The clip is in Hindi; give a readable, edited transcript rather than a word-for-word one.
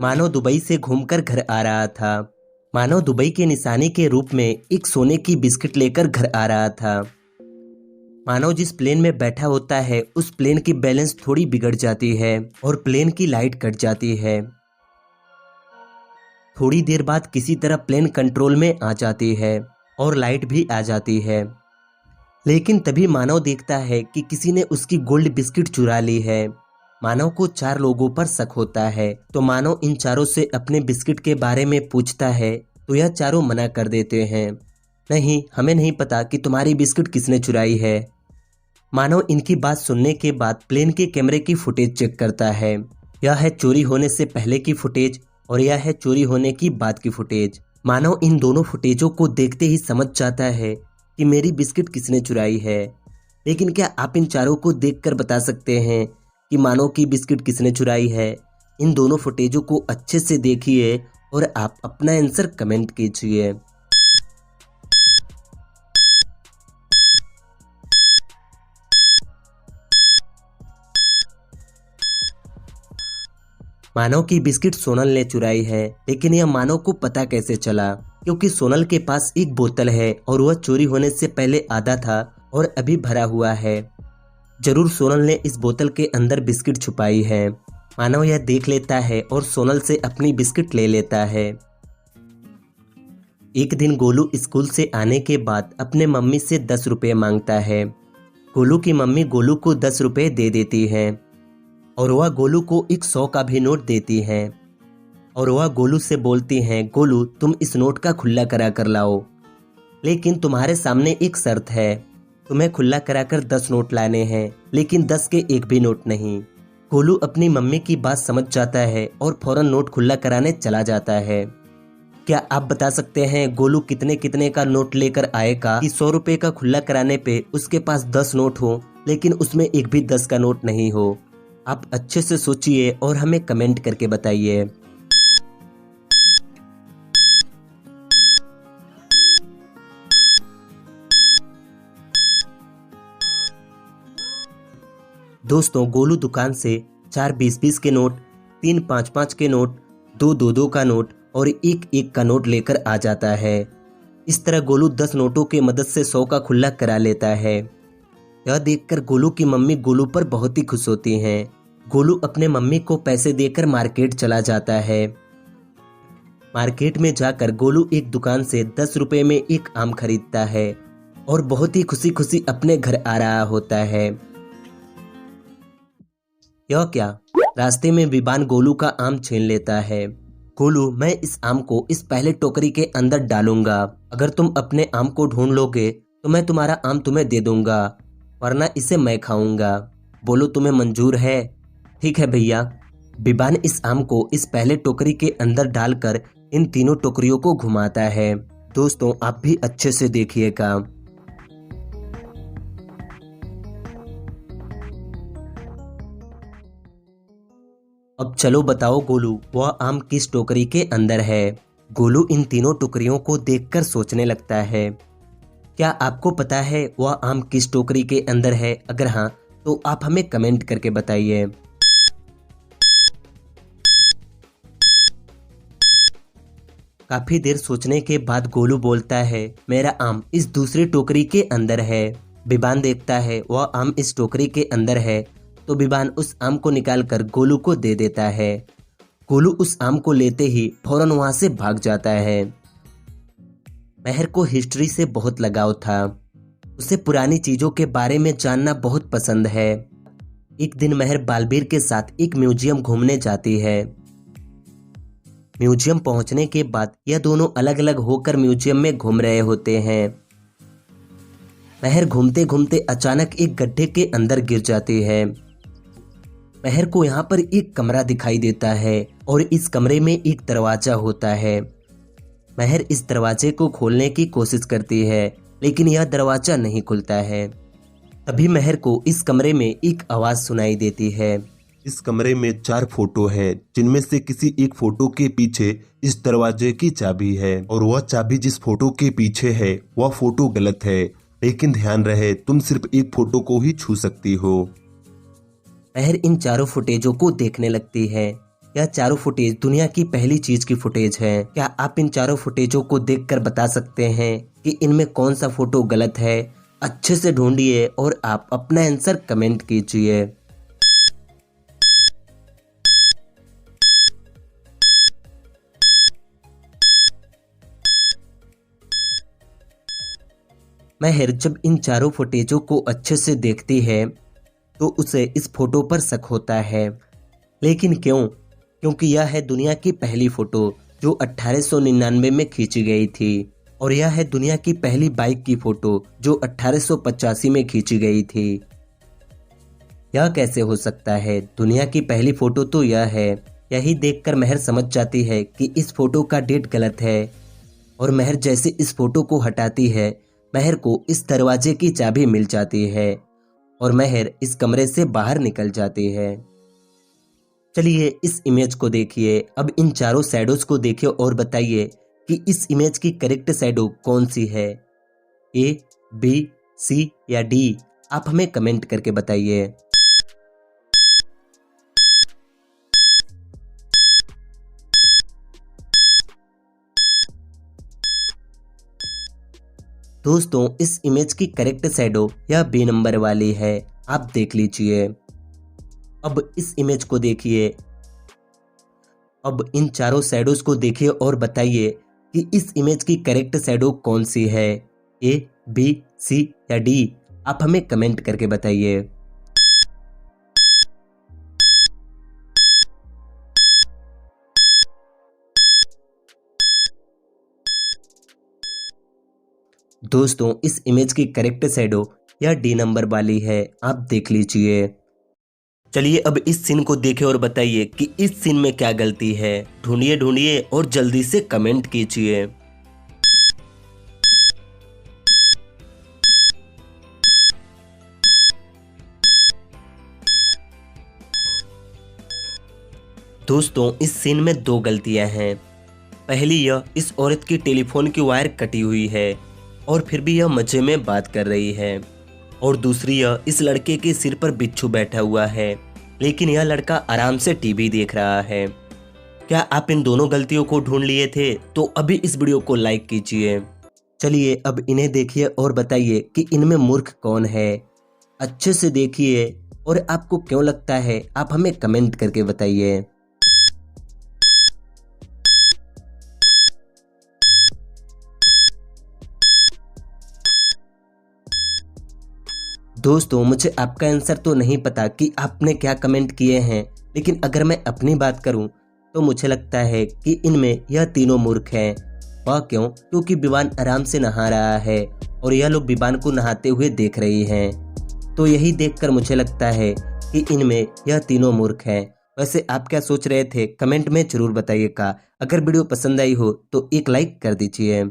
मानव दुबई से घूमकर घर आ रहा था। मानव दुबई के निशानी के रूप में एक सोने की बिस्किट लेकर घर आ रहा था। मानव जिस प्लेन में बैठा होता है उस प्लेन की बैलेंस थोड़ी बिगड़ जाती है और प्लेन की लाइट कट जाती है। थोड़ी देर बाद किसी तरह प्लेन कंट्रोल में आ जाती है और लाइट भी आ जाती है। लेकिन तभी मानव देखता है कि किसी ने उसकी गोल्ड बिस्किट चुरा ली है। मानव को 4 लोगों पर शक होता है, तो मानव इन चारों से अपने बिस्किट के बारे में पूछता है, तो यह चारों मना कर देते हैं, नहीं, हमें नहीं पता कि तुम्हारी बिस्किट किसने चुराई है। मानव इनकी बात सुनने के बाद प्लेन के कैमरे की फुटेज चेक करता है। यह है चोरी होने से पहले की फुटेज और यह है चोरी होने की बाद की फुटेज। मानव इन दोनों फुटेजों को देखते ही समझ जाता है कि मेरी बिस्किट किसने चुराई है। लेकिन क्या आप इन चारों को देखकर बता सकते हैं कि मानव की बिस्किट किसने चुराई है? इन दोनों फुटेजों को अच्छे से देखिए और आप अपना आंसर कमेंट कीजिए। मानव की बिस्किट सोनल ने चुराई है, लेकिन यह मानव को पता कैसे चला? क्योंकि सोनल के पास एक बोतल है और वह चोरी होने से पहले आधा था और अभी भरा हुआ है। जरूर सोनल ने इस बोतल के अंदर बिस्किट छुपाई है। मानव यह देख लेता है और सोनल से अपनी बिस्किट ले लेता है। एक दिन गोलू स्कूल से आने के बाद अपने मम्मी से 10 रुपए मांगता है। गोलू की मम्मी गोलू को 10 रुपए दे देती है और वह गोलू को एक 100 का भी नोट देती है और वह गोलू से बोलती हैं, गोलू तुम इस नोट का खुला करा कर लाओ, लेकिन तुम्हारे सामने एक शर्त है, तुम्हें खुला कराकर 10 नोट लाने हैं, लेकिन 10 के एक भी नोट नहीं। गोलू अपनी मम्मी की बात समझ जाता है और फौरन नोट खुला कराने चला जाता है। क्या आप बता सकते हैं गोलू कितने कितने का नोट लेकर आएगा कि 100 रुपए का खुला कराने पे उसके पास 10 नोट हो, लेकिन उसमें एक भी 10 का नोट नहीं हो? आप अच्छे से सोचिए और हमें कमेंट करके बताइए। दोस्तों, गोलू दुकान से 4 20-20 के नोट, 3 5-5 के नोट, 2 2-2 का नोट और 1-1 का नोट लेकर आ जाता है। इस तरह गोलू 10 नोटों की मदद से 100 का खुला करा लेता है। यह देखकर गोलू की मम्मी गोलू पर बहुत ही खुश होती हैं। गोलू अपने मम्मी को पैसे देकर मार्केट चला जाता है। मार्केट में जाकर गोलू एक दुकान से 10 रुपए में एक आम खरीदता है और बहुत ही खुशी खुशी अपने घर आ रहा होता है। यह क्या? रास्ते में विबान गोलू का आम छीन लेता है। गोलू, मैं इस आम को इस पहले टोकरी के अंदर डालूंगा। अगर तुम अपने आम को ढूंढ लोगे तो मैं तुम्हारा आम तुम्हें दे दूंगा, वरना इसे मैं खाऊंगा। बोलो तुम्हें मंजूर है? ठीक है भैया। विबान इस आम को इस पहले टोकरी के अंदर डालकर इन तीनों टोकरियों को घुमाता है। दोस्तों, आप भी अच्छे से देखिएगा। अब चलो बताओ गोलू, वह आम किस टोकरी के अंदर है? गोलू इन तीनों टोकरियों को देखकर सोचने लगता है। क्या आपको पता है वह आम किस टोकरी के अंदर है? अगर हाँ, तो आप हमें कमेंट करके बताइए। काफी देर सोचने के बाद गोलू बोलता है, मेरा आम इस दूसरी टोकरी के अंदर है। विबान देखता है वह आम इस टोकरी के अंदर है, तो विबान उस आम को निकालकर गोलू को दे देता है। गोलू उस आम को लेते ही फौरन वहां से भाग जाता है। महर को हिस्ट्री से बहुत लगाव था। उसे पुरानी चीजों के बारे में जानना बहुत पसंद है। एक दिन महर बालवीर के साथ एक म्यूजियम घूमने जाती है। म्यूजियम पहुंचने के बाद यह दोनों अलग अलग होकर म्यूजियम में घूम रहे होते हैं। महर घूमते घूमते अचानक एक गड्ढे के अंदर गिर जाती है। महर को यहाँ पर एक कमरा दिखाई देता है और इस कमरे में एक दरवाजा होता है। महर इस दरवाजे को खोलने की कोशिश करती है, लेकिन यह दरवाजा नहीं खुलता है। तभी महर को इस कमरे में एक आवाज सुनाई देती है। इस कमरे में 4 फोटो है, जिनमें से किसी एक फोटो के पीछे इस दरवाजे की चाबी है और वह चाबी जिस फोटो के पीछे है वह फोटो गलत है, लेकिन ध्यान रहे तुम सिर्फ एक फोटो को ही छू सकती हो। महर इन चारों फुटेजों को देखने लगती है। यह चारों फुटेज दुनिया की पहली चीज की फुटेज है। क्या आप इन चारों फुटेजों को देखकर बता सकते हैं कि इनमें कौन सा फोटो गलत है? अच्छे से ढूंढिए और आप अपना आंसर कमेंट कीजिए। महर जब इन चारों फुटेजों को अच्छे से देखती है तो उसे इस फोटो पर शक होता है। लेकिन क्यों? क्योंकि यह है दुनिया की पहली फोटो जो 1899 में खींची गई थी और यह है दुनिया की पहली बाइक की फोटो जो 1885 में खींची गई थी। यह कैसे हो सकता है? दुनिया की पहली फोटो तो यह है। यही देखकर महर समझ जाती है कि इस फोटो का डेट गलत है और महर जैसे इस फोटो को हटाती है, महर को इस दरवाजे की चाबी मिल जाती है और महर इस कमरे से बाहर निकल जाती है। चलिए इस इमेज को देखिए। अब इन चारों शैडोज को देखिए और बताइए कि इस इमेज की करेक्ट शैडो कौन सी है? ए, बी, सी या डी? आप हमें कमेंट करके बताइए। दोस्तों इस इमेज की करेक्ट शैडो यह बी नंबर वाली है, आप देख लीजिए। अब इस इमेज को देखिए। अब इन चारों शैडोज को देखिए और बताइए कि इस इमेज की करेक्ट शैडो कौन सी है? ए, बी, सी या डी? आप हमें कमेंट करके बताइए। दोस्तों इस इमेज की करेक्ट शैडो यह डी नंबर वाली है, आप देख लीजिए। चलिए अब इस सीन को देखिए और बताइए कि इस सीन में क्या गलती है। ढूंढिए ढूंढिए और जल्दी से कमेंट कीजिए। दोस्तों इस सीन में दो गलतियां हैं। पहली यह, इस औरत की टेलीफोन की वायर कटी हुई है और फिर भी यह मजे में बात कर रही है। और दूसरी यह, इस लड़के के सिर पर बिच्छू बैठा हुआ है लेकिन यह लड़का आराम से टीवी देख रहा है। क्या आप इन दोनों गलतियों को ढूंढ लिए थे? तो अभी इस वीडियो को लाइक कीजिए। चलिए अब इन्हें देखिए और बताइए कि इनमें मूर्ख कौन है। अच्छे से देखिए और आपको क्यों लगता है, आप हमें कमेंट करके बताइए। दोस्तों मुझे आपका आंसर तो नहीं पता कि आपने क्या कमेंट किए हैं, लेकिन अगर मैं अपनी बात करूं तो मुझे लगता है कि इनमें यह तीनों मूर्ख हैं। वह क्यों? क्योंकि विवान आराम से नहा रहा है और यह लोग विवान को नहाते हुए देख रही हैं। तो यही देखकर मुझे लगता है कि इनमें यह तीनों मूर्ख हैं। वैसे आप क्या सोच रहे थे कमेंट में जरूर बताइएगा। अगर वीडियो पसंद आई हो तो एक लाइक कर दीजिए।